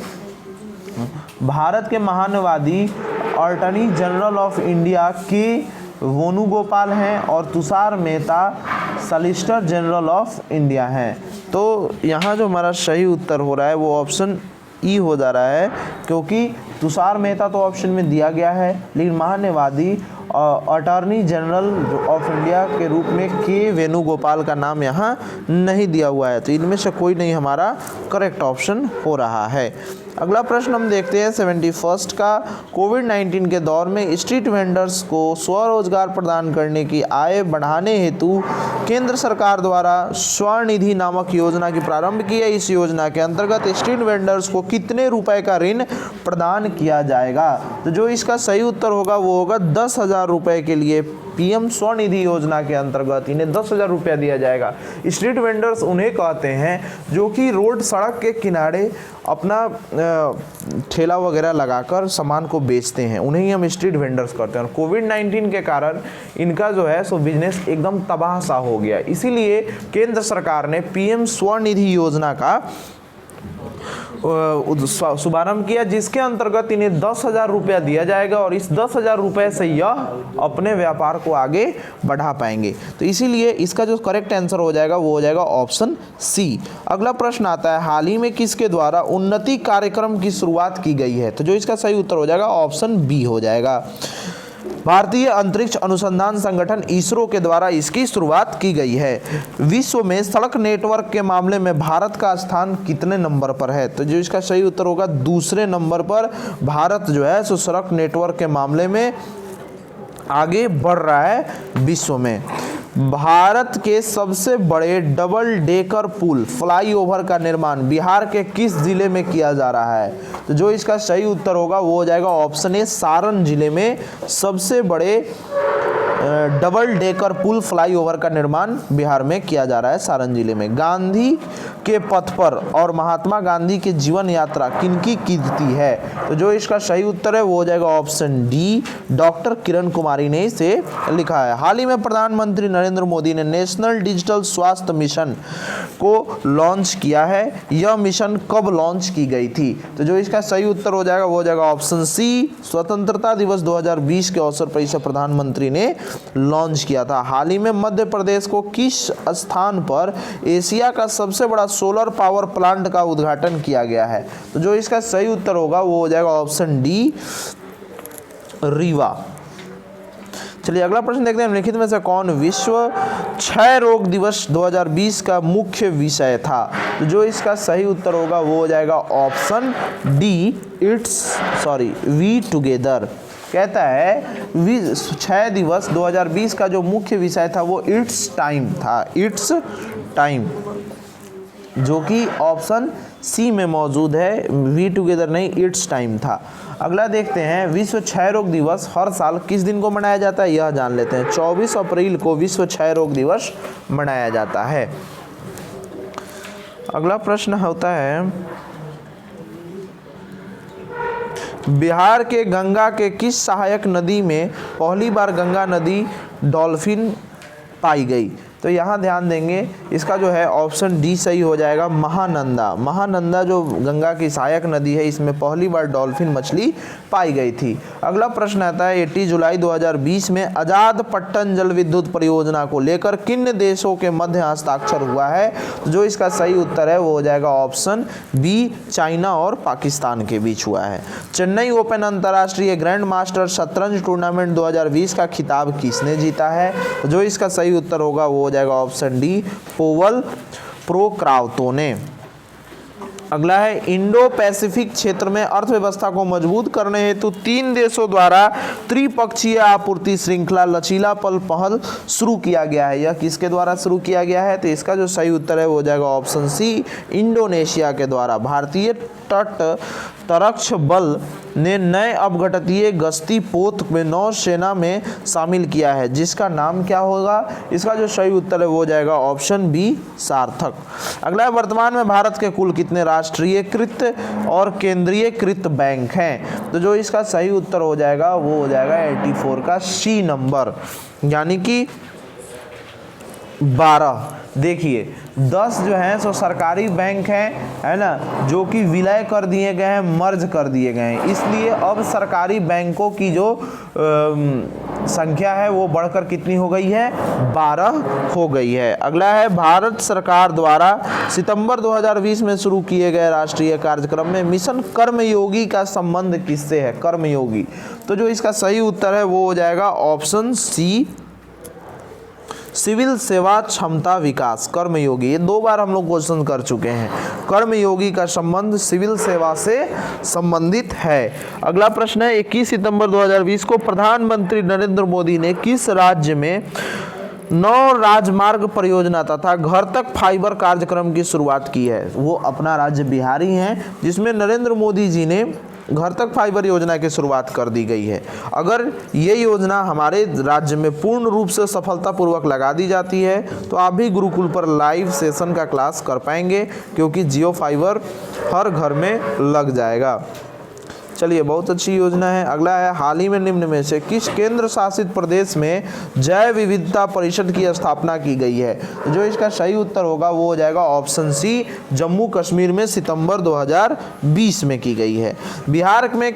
S1: भारत के महान्यवादी अटॉर्नी जनरल ऑफ इंडिया के वेणुगोपाल हैं और Tushar Mehta solicitor general of India हैं। तो यहाँ जो हमारा सही उत्तर हो रहा है वो ऑप्शन ई हो जा रहा है, क्योंकि तुषार मेहता तो ऑप्शन में दिया गया है, लेकिन महान्यवादी अटॉर्नी जनरल ऑफ इंडिया के रूप में के वेणुगोपाल का नाम यहाँ नहीं दिया हुआ है, तो इनमें से कोई नहीं हमारा करेक्ट ऑप्शन हो रहा है। अगला प्रश्न हम देखते हैं 71 का, कोविड-19 के दौर में स्ट्रीट वेंडर्स को स्वरोजगार प्रदान करने की आय बढ़ाने हेतु केंद्र सरकार द्वारा स्वनिधि नामक योजना की प्रारंभ की है। इस योजना के अंतर्गत स्ट्रीट वेंडर्स को कितने रुपए का ऋण प्रदान किया जाएगा, तो जो इसका सही उत्तर होगा वो होगा 10,000 रुपए के लिए पीएम स्वनिधि योजना के अंतर्गत इन्हें 10,000 रुपया दिया जाएगा। स्ट्रीट वेंडर्स उन्हें कहते हैं जो कि रोड सड़क के किनारे अपना ठेला वगैरह लगाकर सामान को बेचते हैं, उन्हें ही हम स्ट्रीट वेंडर्स करते हैं। और कोविड-19 के कारण इनका जो है सो बिजनेस एकदम तबाह सा हो गया, इसीलिए केंद्र सरकार ने पीएम स्वनिधि योजना का शुभारंभ किया, जिसके अंतर्गत इन्हें 10,000 रुपया दिया जाएगा और इस 10,000 रुपये से यह अपने व्यापार को आगे बढ़ा पाएंगे। तो इसीलिए इसका जो करेक्ट आंसर हो जाएगा वो हो जाएगा ऑप्शन सी। अगला प्रश्न आता है हाल ही में किसके द्वारा उन्नति कार्यक्रम की शुरुआत की गई है, तो जो इसका सही उत्तर हो जाएगा ऑप्शन बी हो जाएगा। भारतीय अंतरिक्ष अनुसंधान संगठन इसरो के द्वारा इसकी शुरुआत की गई है। विश्व में सड़क नेटवर्क के मामले में भारत का स्थान कितने नंबर पर है, तो जो इसका सही उत्तर होगा दूसरे नंबर पर भारत जो है सो सड़क नेटवर्क के मामले में आगे बढ़ रहा है विश्व में। भारत के सबसे बड़े डबल डेकर पुल फ्लाईओवर का निर्माण बिहार के किस जिले में किया जा रहा है? तो जो इसका सही उत्तर होगा वो हो जाएगा ऑप्शन ए, सारण जिले में सबसे बड़े डबल डेकर पुल फ्लाईओवर का निर्माण बिहार में किया जा रहा है, सारण जिले में। गांधी के पथ पर और महात्मा गांधी की जीवन यात्रा किनकी कीर्ति है? तो जो इसका सही उत्तर है वो हो जाएगा option D, doctor Kiran Kumari ने इसे लिखा है। हाल ही में प्रधानमंत्री नरेंद्र मोदी ने नेशनल डिजिटल स्वास्थ्य मिशन को लॉन्च किया है। यह मिशन कब लॉन्च की गई थी? तो जो इसका सही उत्तर हो जाएगा वो हो जाएगा ऑप्शन सी, स्वतंत्रता दिवस 2020 के अवसर पर इसे प्रधानमंत्री ने लॉन्च किया था। हाल ही में मध्य प्रदेश को किस स्थान पर एशिया का सबसे बड़ा सोलर पावर प्लांट का उद्घाटन किया गया है? तो जो इसका सही उत्तर होगा वो हो जाएगा ऑप्शन डी, रीवा। चलिए अगला प्रश्न देखते हैं, निम्नलिखित में से कौन विश्व क्षय रोग दिवस 2020 का मुख्य विषय था? तो जो इसका सही उत्तर होगा वो हो जाएगा ऑप्शन डी, वी टुगेदर। कहता है क्षय दिवस 2020 का जो मुख्य विषय था वो इट्स टाइम था, इट्स टाइम, जो कि ऑप्शन सी में मौजूद है, वी टुगेदर नहीं, इट्स टाइम था। अगला देखते हैं, विश्व क्षय रोग दिवस हर साल किस दिन को मनाया जाता है, यह जान लेते हैं। 24 अप्रैल को विश्व क्षय रोग दिवस मनाया जाता है। अगला प्रश्न होता है, बिहार के गंगा के किस सहायक नदी में पहली बार गंगा नदी डॉल्फिन पाई गई? तो यहाँ ध्यान देंगे, इसका जो है ऑप्शन डी सही हो जाएगा, महानंदा। महानंदा जो गंगा की सहायक नदी है, इसमें पहली बार डॉल्फिन मछली पाई गई थी। अगला प्रश्न आता है, 28 जुलाई 2020 में आजाद पट्टन जल विद्युत परियोजना को लेकर किन देशों के मध्य हस्ताक्षर हुआ है? तो जो इसका सही उत्तर है वो हो जाएगा ऑप्शन बी, चाइना और पाकिस्तान के बीच हुआ है। चेन्नई ओपन अंतर्राष्ट्रीय ग्रैंड मास्टर शतरंज टूर्नामेंट 2020 का खिताब किसने जीता है? तो जो इसका सही उत्तर होगा वो जाएगा ऑप्शन डी, पोवल प्रोक्रावतो ने। अगला है, इंडो पैसिफिक क्षेत्र में अर्थव्यवस्था को मजबूत करने हेतु 3 देशों द्वारा त्रिपक्षीय आपूर्ति श्रृंखला लचीलापन पहल शुरू किया गया है। यह किसके द्वारा शुरू किया गया है? तो इसका जो सही उत्तर है वो हो जाएगा ऑप्शन सी, इंडोनेशिया के द्वारा। भारतीय तट तटरक्षक बल ने नए अपघटतीय गश्ती पोत में नौसेना में शामिल किया है, जिसका नाम क्या होगा? इसका जो सही उत्तर है वो हो जाएगा ऑप्शन बी, सार्थक। अगला है, वर्तमान में भारत के कुल कितने राष्ट्रीयकृत और केंद्रीयकृत बैंक हैं? तो जो इसका सही उत्तर हो जाएगा वो हो जाएगा 84 का सी नंबर, यानी कि 12। देखिए 10 जो हैं सो सरकारी बैंक हैं, है ना, जो कि विलय कर दिए गए हैं, मर्ज कर दिए गए हैं। इसलिए अब सरकारी बैंकों की जो संख्या है वो बढ़कर कितनी हो गई है? 12 हो गई है। अगला है, भारत सरकार द्वारा सितंबर 2020 में शुरू किए गए राष्ट्रीय कार्यक्रम में मिशन कर्मयोगी का संबंध किससे है? कर्मयोगी। तो जो इसका सही उत्तर है वो हो जाएगा ऑप्शन सी, सिविल सेवा क्षमता विकास। कर्मयोगी, ये 2 बार हम लोग क्वेश्चन कर चुके हैं। कर्मयोगी का संबंध सिविल सेवा से संबंधित है। अगला प्रश्न है, 21 सितंबर 2020 को प्रधानमंत्री नरेंद्र मोदी ने किस राज्य में 9 राजमार्ग परियोजना तथा घर तक फाइबर कार्यक्रम की शुरुआत की है? वो अपना राज्य बिहार ही है, जिसमें नरेंद्र मोदी जी ने घर तक फाइबर योजना की शुरुआत कर दी गई है। अगर ये योजना हमारे राज्य में पूर्ण रूप से सफलतापूर्वक लगा दी जाती है तो आप भी गुरुकुल पर लाइव सेशन का क्लास कर पाएंगे, क्योंकि जियो फाइबर हर घर में लग जाएगा। चलिए, बहुत अच्छी योजना है। अगला है, हाल ही में निम्न में से किस केंद्र शासित प्रदेश में जैव विविधता परिषद की स्थापना की गई है? जो इसका सही उत्तर होगा वो हो जाएगा ऑप्शन सी, जम्मू कश्मीर में सितंबर 2020 में की गई है। बिहार में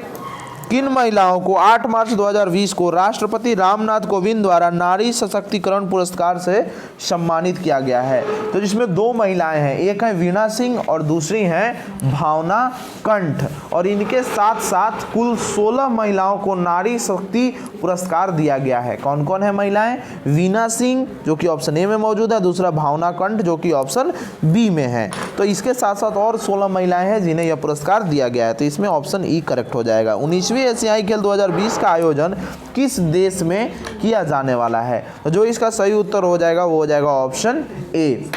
S1: किन महिलाओं को 8 मार्च 2020 को राष्ट्रपति रामनाथ कोविंद द्वारा नारी सशक्तिकरण पुरस्कार से सम्मानित किया गया है? तो जिसमें 2 महिलाएं हैं, एक है वीणा सिंह और दूसरी हैं भावना कंठ, और इनके साथ साथ कुल 16 महिलाओं को नारी शक्ति पुरस्कार दिया गया है। कौन कौन है महिलाएं? वीणा सिंह जो कि ऑप्शन ए में मौजूद है, दूसरा भावना कंठ जो कि ऑप्शन बी में है। तो इसके साथ साथ और 16 महिलाएं हैं जिन्हें यह पुरस्कार दिया गया है, तो इसमें ऑप्शन ई करेक्ट हो जाएगा। 19वीं 21वीं एशियाई खेल 2020 का आयोजन किस देश में किया जाने वाला है? तो जो इसका सही उत्तर हो जाएगा वो हो जाएगा ऑप्शन ए।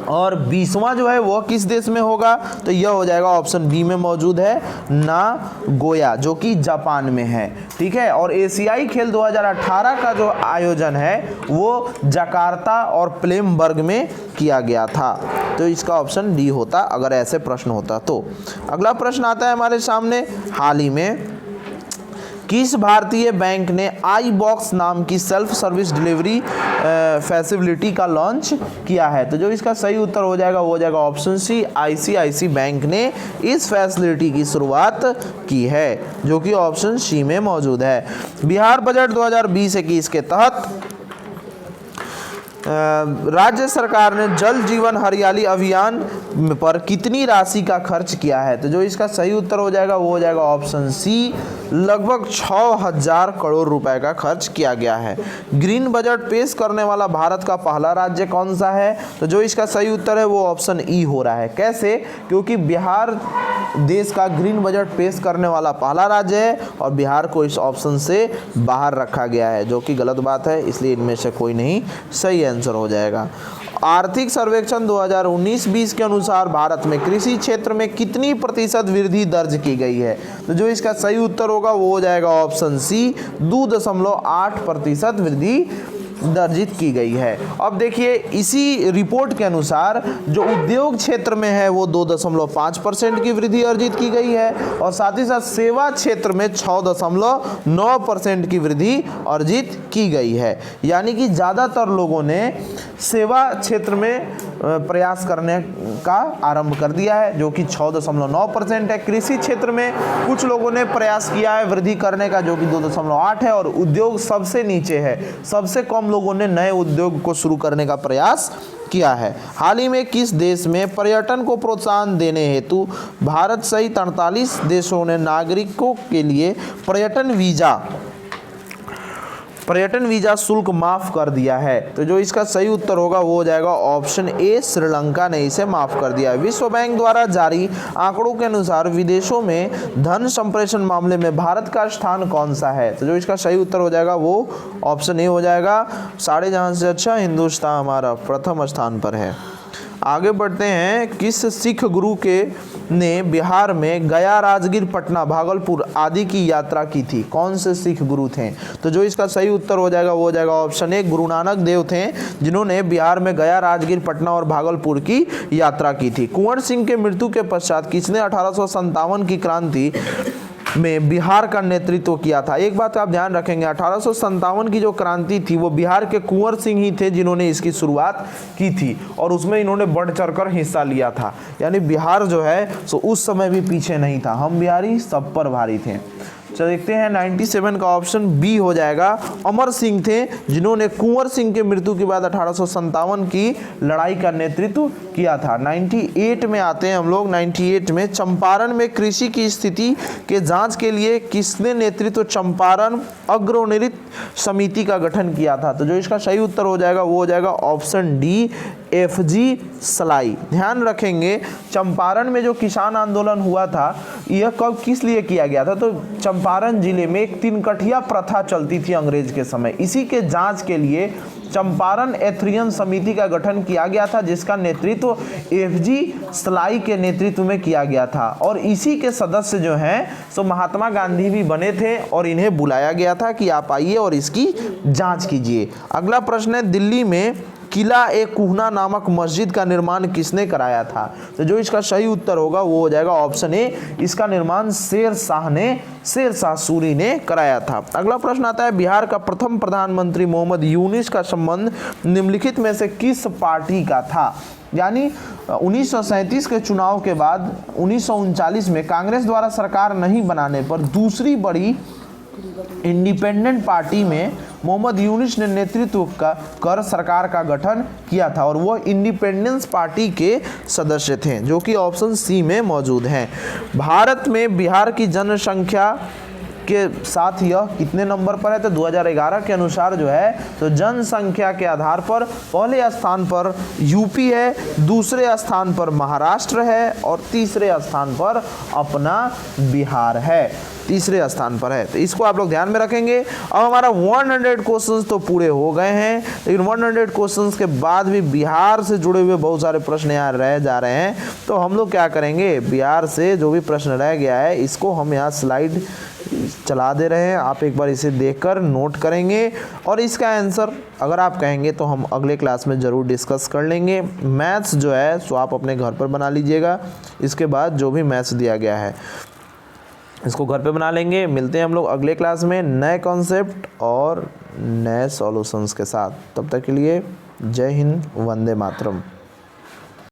S1: और 20वां जो है वो किस देश में होगा? तो यह हो जाएगा ऑप्शन बी में मौजूद है, नागोया, जो कि जापान में है। ठीक है। और एशियाई खेल 2018 का जो आयोजन है वो जकार्ता और प्लेमबर्ग में किया गया था। तो इसका ऑप्शन डी होता अगर ऐसे प्रश्न होता तो। अगला प्रश्न आता है हमारे सामने, हाल ही में किस भारतीय बैंक ने आई बॉक्स नाम की सेल्फ सर्विस डिलीवरी फैसिलिटी का लॉन्च किया है? तो जो इसका सही उत्तर हो जाएगा वो हो जाएगा ऑप्शन सी, आईसीआईसी बैंक ने इस फैसिलिटी की शुरुआत की है, जो कि ऑप्शन सी में मौजूद है। बिहार बजट 2020-21 के तहत राज्य सरकार ने जल जीवन हरियाली अभियान पर कितनी राशि का खर्च किया है? तो जो इसका सही उत्तर हो जाएगा वो हो जाएगा ऑप्शन सी, लगभग 6000 करोड़ रुपए का खर्च किया गया है। ग्रीन बजट पेश करने वाला भारत का पहला राज्य कौन सा है? तो जो इसका सही उत्तर है वो ऑप्शन ई हो रहा है। कैसे? क्योंकि बिहार देश का ग्रीन बजट पेश करने वाला पहला राज्य है और बिहार को इस ऑप्शन से बाहर रखा गया है, जो कि गलत बात है, इसलिए इनमें से कोई नहीं सही आंसर हो जाएगा। आर्थिक सर्वेक्षण 2019-20 के अनुसार भारत में कृषि क्षेत्र में कितनी प्रतिशत वृद्धि दर्ज की गई है? तो जो इसका सही उत्तर होगा वो हो जाएगा ऑप्शन सी, 2.8% वृद्धि दर्जित की गई है। अब देखिए इसी रिपोर्ट के अनुसार जो उद्योग क्षेत्र में है वो 2.5% की वृद्धि अर्जित की गई है और साथ ही साथ सेवा क्षेत्र में 6.9% की वृद्धि अर्जित की गई है। यानी कि ज़्यादातर लोगों ने सेवा क्षेत्र में प्रयास करने का आरंभ कर दिया है, जो कि 6.9% है। कृषि क्षेत्र में कुछ लोगों ने प्रयास किया है वृद्धि करने का, जो कि 2.8 है। और उद्योग सबसे नीचे है, सबसे कम लोगों ने नए उद्योग को शुरू करने का प्रयास किया है। हाल ही में किस देश में पर्यटन को प्रोत्साहन देने हेतु भारत सहित 48 देशों ने नागरिकों के लिए पर्यटन वीजा शुल्क माफ कर दिया है? तो जो इसका सही उत्तर होगा वो हो जाएगा ऑप्शन ए, श्रीलंका ने इसे माफ कर दिया है। विश्व बैंक द्वारा जारी आंकड़ों के अनुसार विदेशों में धन संप्रेषण मामले में भारत का स्थान कौन सा है? तो जो इसका सही उत्तर हो जाएगा वो ऑप्शन ए हो जाएगा, सारे जहां से अच्छा हिंदुस्तान हमारा प्रथम स्थान पर है। आगे बढ़ते हैं, किस सिख गुरु ने बिहार में गया, राजगीर, पटना, भागलपुर आदि की यात्रा की थी? कौन से सिख गुरु थे? तो जो इसका सही उत्तर हो जाएगा वो हो जाएगा ऑप्शन ए, गुरु नानक देव थे, जिन्होंने बिहार में गया, राजगीर, पटना और भागलपुर की यात्रा की थी। कुंवर सिंह के मृत्यु के पश्चात किसने 1857 की क्रांति में बिहार का नेतृत्व किया था? एक बात आप ध्यान रखेंगे, 1857 की जो क्रांति थी वो बिहार के कुंवर सिंह ही थे जिन्होंने इसकी शुरुआत की थी और उसमें इन्होंने बढ़ चढ़कर हिस्सा लिया था। यानी बिहार जो है सो उस समय भी पीछे नहीं था, हम बिहारी सब पर भारी थे। चलो देखते हैं 97 का ऑप्शन बी हो जाएगा, अमर सिंह थे, जिन्होंने कुंवर सिंह के मृत्यु के बाद 1857 की लड़ाई का नेतृत्व किया था। 98 में आते हैं हम लोग। 98 में चंपारण में कृषि की स्थिति के जांच के लिए किसने नेतृत्व चंपारण अग्रनिरित समिति का गठन किया था? तो जो इसका सही उत्तर हो जाएगा वो हो जाएगा ऑप्शन डी, एफजी सलाई। ध्यान रखेंगे चंपारण में जो किसान आंदोलन हुआ था यह कब किस लिए किया गया था? तो चंपारण जिले में एक तीनकठिया प्रथा चलती थी अंग्रेज के समय, इसी के जांच के लिए चंपारण एथरियन समिति का गठन किया गया था, जिसका नेतृत्व एफजी सलाई के नेतृत्व में किया गया था। और इसी के सदस्य जो हैं सो महात्मा गांधी भी बने थे और इन्हें बुलाया गया था कि आप आइए और इसकी जांच कीजिए। अगला प्रश्न है, दिल्ली में किला ए कुहना नामक मस्जिद का निर्माण किसने कराया था? तो जो इसका सही उत्तर होगा वो हो जाएगा ऑप्शन ए, इसका निर्माण शेर शाह सूरी ने कराया था। अगला प्रश्न आता है, बिहार का प्रथम प्रधानमंत्री मोहम्मद यूनुस का संबंध निम्नलिखित में से किस पार्टी का था? यानी 1937 के चुनाव के बाद 1939 में कांग्रेस द्वारा सरकार नहीं बनाने पर दूसरी बड़ी इंडिपेंडेंट पार्टी में मोहम्मद यूनुस ने नेतृत्व कर सरकार का गठन किया था और वो इंडिपेंडेंस पार्टी के सदस्य थे, जो कि ऑप्शन सी में मौजूद हैं। भारत में बिहार की जनसंख्या के साथ यह कितने नंबर पर है, तो 2011 के अनुसार जो है तो जनसंख्या के आधार पर पहले स्थान पर यूपी है, दूसरे स्थान पर महाराष्ट्र है और तीसरे स्थान पर अपना बिहार है, तीसरे स्थान पर है। तो इसको आप लोग ध्यान में रखेंगे। अब हमारा 100 क्वेश्चंस तो पूरे हो गए हैं, लेकिन 100 क्वेश्चंस के बाद भी बिहार से जुड़े हुए बहुत सारे प्रश्न यहाँ रह जा रहे हैं। तो हम लोग क्या करेंगे, बिहार से जो भी प्रश्न रह गया है इसको हम यहाँ स्लाइड चला दे रहे हैं, आप एक बार इसे देखकर नोट करेंगे और इसका आंसर अगर आप कहेंगे तो हम अगले क्लास में ज़रूर डिस्कस कर लेंगे। मैथ्स जो है सो आप अपने घर पर बना लीजिएगा, इसके बाद जो भी मैथ्स दिया गया है इसको घर पे बना लेंगे। मिलते हैं हम लोग अगले क्लास में नए कॉन्सेप्ट और नए सॉल्यूशंस के साथ। तब तक के लिए जय हिंद, वंदे मातरम।